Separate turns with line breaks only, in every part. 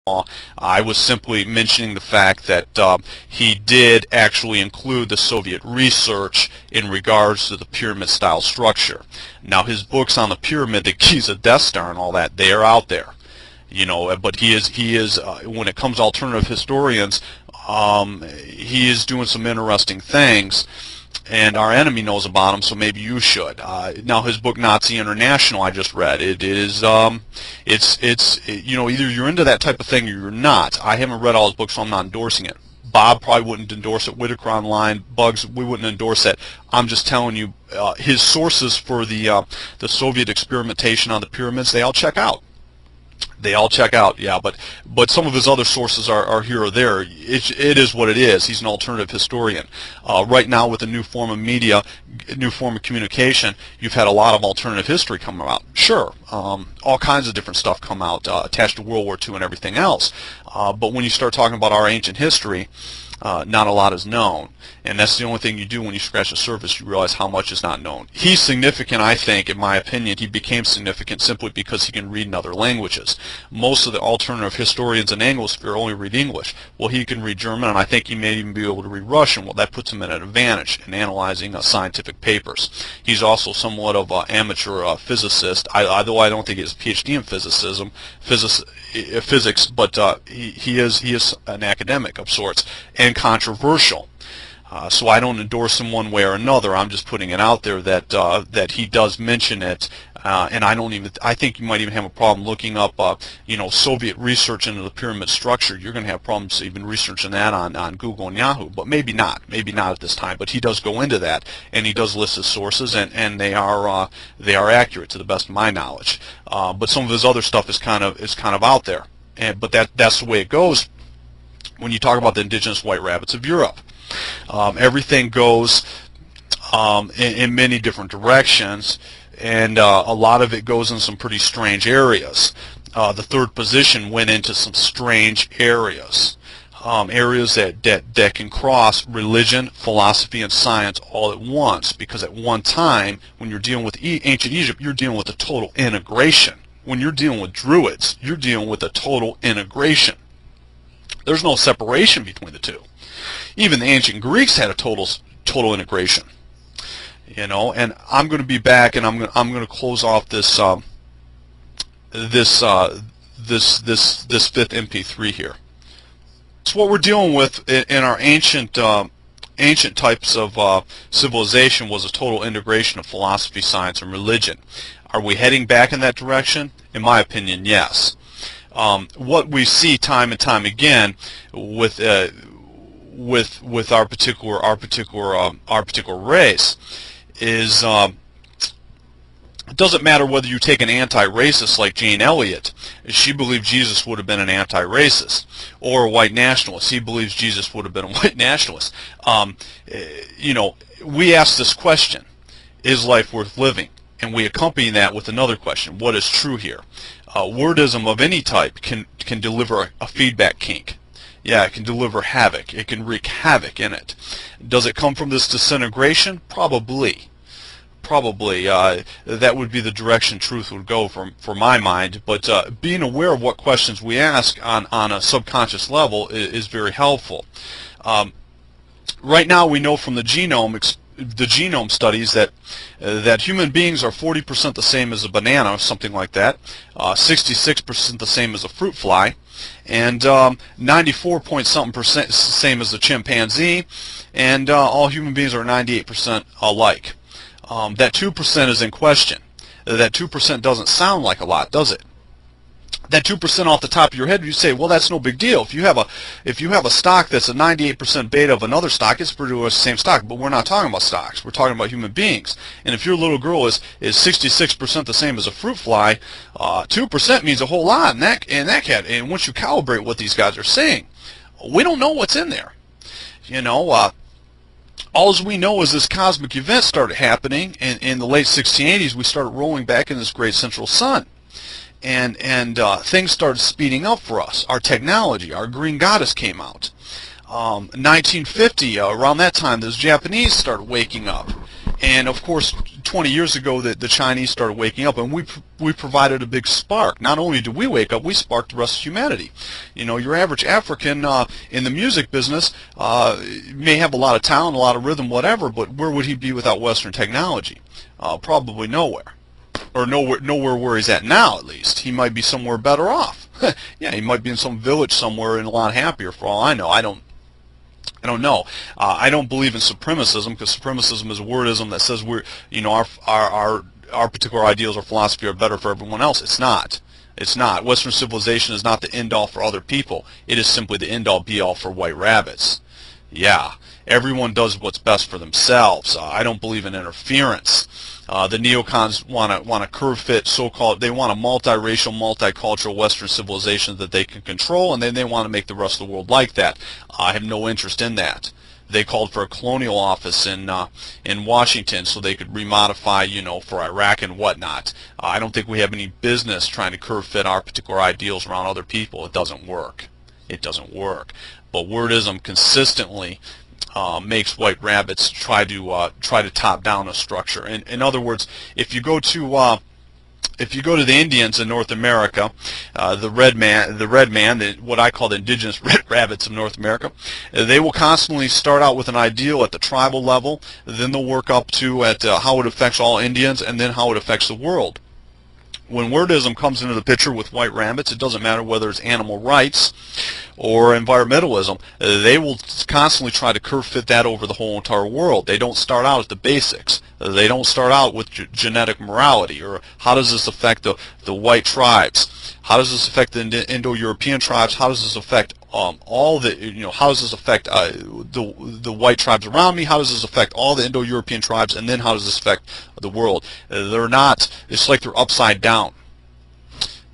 I was simply mentioning the fact that he did actually include the Soviet research in regards to the pyramid-style structure. Now, his books on the pyramid, the Giza Death Star and all that, they are out there. But he is when it comes to alternative historians, he is doing some interesting things, and our enemy knows about him, so maybe you should. Now, his book Nazi International, I just read. It is either you're into that type of thing or you're not. I haven't read all his books, so I'm not endorsing it. Bob probably wouldn't endorse it. Whitaker Online, Bugs, we wouldn't endorse it. I'm just telling you, his sources for the Soviet experimentation on the pyramids, they all check out. They all check out, yeah, but some of his other sources are here or there. It is what it is. He's an alternative historian. Right now, with a new form of media, new form of communication, you've had a lot of alternative history come out. Sure, all kinds of different stuff come out attached to World War II and everything else. But when you start talking about our ancient history, not a lot is known, and that's the only thing you do when you scratch the surface. You realize how much is not known. He's significant, I think, in my opinion. He became significant simply because he can read in other languages. Most of the alternative historians in Anglosphere only read English. Well, he can read German, and I think he may even be able to read Russian. Well, that puts him at an advantage in analyzing scientific papers. He's also somewhat of an amateur physicist, although I don't think he has a PhD in physics, but he is an academic of sorts, and controversial. So I don't endorse him one way or another. I'm just putting it out there that he does mention it, and I think you might even have a problem looking up Soviet research into the pyramid structure. You're going to have problems even researching that on Google and Yahoo, but maybe not at this time. But he does go into that, and he does list his sources, and they are accurate to the best of my knowledge. But some of his other stuff is kind of out there, but that's the way it goes when you talk about the indigenous white rabbits of Europe. Everything goes in many different directions, and a lot of it goes in some pretty strange areas. The third position went into some strange areas, areas that can cross religion, philosophy, and science all at once, because at one time, when you're dealing with ancient Egypt, you're dealing with a total integration. When you're dealing with Druids, you're dealing with a total integration. There's no separation between the two. Even the ancient Greeks had a total integration, and I'm going to be back, and I'm going to close off this this fifth MP3 here. So what we're dealing with in our ancient types of civilization was a total integration of philosophy, science, and religion. Are we heading back in that direction? In my opinion, yes. What we see time and time again with our particular race is it doesn't matter whether you take an anti-racist like Jane Elliott. She believed Jesus would have been an anti-racist, or a white nationalist. He believes Jesus would have been a white nationalist. We ask this question: is life worth living? And we accompany that with another question: what is true here? Wordism of any type can deliver a feedback kink. Yeah, it can deliver havoc. It can wreak havoc in it. Does it come from this disintegration? Probably. That would be the direction truth would go for my mind. But being aware of what questions we ask on a subconscious level is very helpful. Right now, we know from the genome studies that human beings are 40% the same as a banana, something like that, 66% the same as a fruit fly, and 94 point something percent same as a chimpanzee, and all human beings are 98% alike. That 2% is in question. That 2% doesn't sound like a lot, does it? That 2% off the top of your head, you say, well, that's no big deal. If you have a stock that's a 98% beta of another stock, it's pretty much the same stock. But we're not talking about stocks. We're talking about human beings. And if your little girl is 66% the same as a fruit fly, 2% means a whole lot in that cat. And once you calibrate what these guys are saying, we don't know what's in there. All we know is this cosmic event started happening in the late 1680s. We started rolling back in this great central sun. And things started speeding up for us. Our technology, our green goddess came out. 1950, around that time, those Japanese started waking up. And of course, 20 years ago, the Chinese started waking up, and we provided a big spark. Not only did we wake up, we sparked the rest of humanity. You know, your average African in the music business may have a lot of talent, a lot of rhythm, whatever, but where would he be without Western technology? Probably nowhere. Or nowhere where he's at now, at least. He might be somewhere better off. Yeah, he might be in some village somewhere and a lot happier, for all I know. I don't know. I don't believe in supremacism, because supremacism is a wordism that says we're, you know, our particular ideals or philosophy are better for everyone else. It's not. It's not. Western civilization is not the end-all for other people. It is simply the end-all, be-all for white rabbits. Yeah, everyone does what's best for themselves. I don't believe in interference. The neocons want to curve fit so-called, they want a multiracial, multicultural Western civilization that they can control, and then they want to make the rest of the world like that. I have no interest in that. They called for a colonial office in Washington so they could remodify, you know, for Iraq and whatnot. I don't think we have any business trying to curve fit our particular ideals around other people. It doesn't work. It doesn't work. But wordism consistently makes white rabbits try to top down a structure. In other words, if you go to the Indians in North America, the red man, what I call the indigenous red rabbits of North America, they will constantly start out with an ideal at the tribal level, then they'll work up to at how it affects all Indians, and then how it affects the world. When wordism comes into the picture with white rabbits, it doesn't matter whether it's animal rights or environmentalism. They will constantly try to curve fit that over the whole entire world. They don't start out at the basics. They don't start out with genetic morality, or how does this affect the white tribes? How does this affect the Indo-European tribes? How does this affect all the, you know, how does this affect the white tribes around me? How does this affect all the Indo-European tribes? And then how does this affect the world? They're not, it's like they're upside down.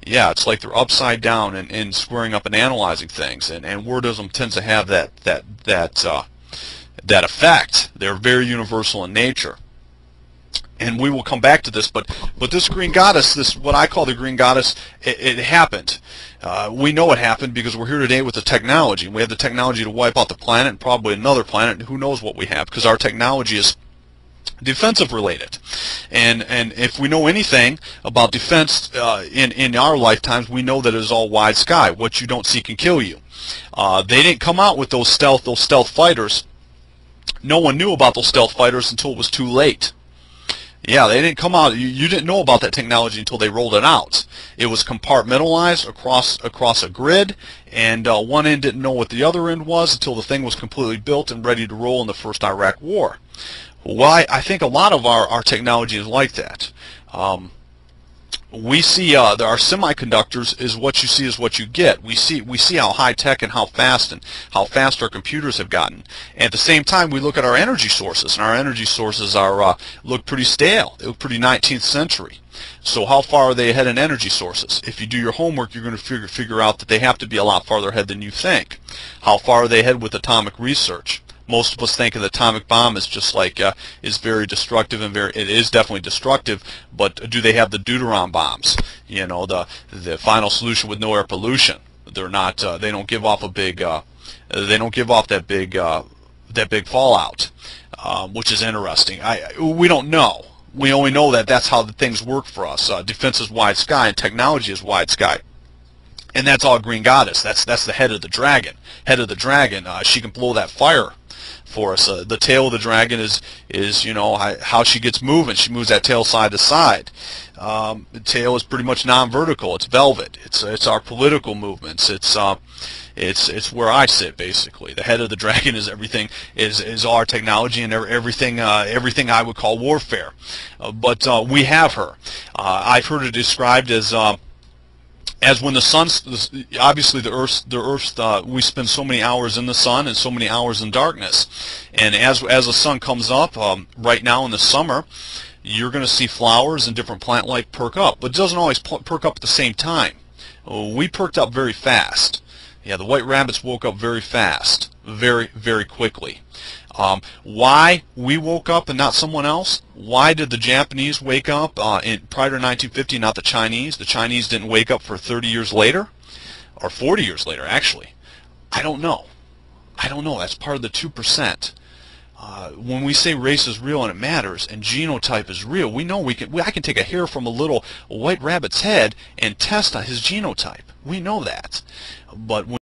Yeah, it's like they're upside down and squaring up and analyzing things. And wordism tends to have that effect. They're very universal in nature. And we will come back to this, but this green goddess, this what I call the green goddess, it happened. We know it happened because we're here today with the technology. We have the technology to wipe out the planet and probably another planet, and who knows what we have, because our technology is defensive related. And if we know anything about defense in our lifetimes, we know that it is all wide sky. What you don't see can kill you. They didn't come out with those stealth fighters. No one knew about those stealth fighters until it was too late. Yeah, they didn't come out. You didn't know about that technology until they rolled it out. It was compartmentalized across a grid, and one end didn't know what the other end was until the thing was completely built and ready to roll in the first Iraq War. Well, I think a lot of our technology is like that. We see our semiconductors is what you see is what you get. We see how high tech and how fast our computers have gotten. And at the same time, we look at our energy sources, and our energy sources are look pretty stale. They look pretty 19th century. So how far are they ahead in energy sources? If you do your homework, you're going to figure out that they have to be a lot farther ahead than you think. How far are they ahead with atomic research? Most of us think of the atomic bomb as just like is very destructive, and it is definitely destructive. But do they have the deuteron bombs? You know, the final solution with no air pollution. They're not. They don't give off a big. They don't give off that big fallout, which is interesting. We don't know. We only know that that's how the things work for us. Defense is wide sky, and technology is wide sky. And that's all Green Goddess. That's the head of the dragon. Head of the dragon. She can blow that fire for us. The tail of the dragon is you know how she gets moving. She moves that tail side to side. The tail is pretty much non-vertical. It's velvet. It's our political movements. It's where I sit basically. The head of the dragon is everything. Is our technology and everything I would call warfare. But we have her. I've heard it described as when the sun, obviously the Earth, we spend so many hours in the sun and so many hours in darkness, and as the sun comes up, right now in the summer, you're going to see flowers and different plant life perk up, but it doesn't always perk up at the same time. We perked up very fast. Yeah, the white rabbits woke up very fast, very, very quickly. Why we woke up and not someone else? Why did the Japanese wake up prior to 1950, not the Chinese? The Chinese didn't wake up for 30 years later, or 40 years later, actually. I don't know. I don't know. That's part of the 2%. when we say race is real and it matters, and genotype is real, we know I can take a hair from a little white rabbit's head and test his genotype. We know that. But when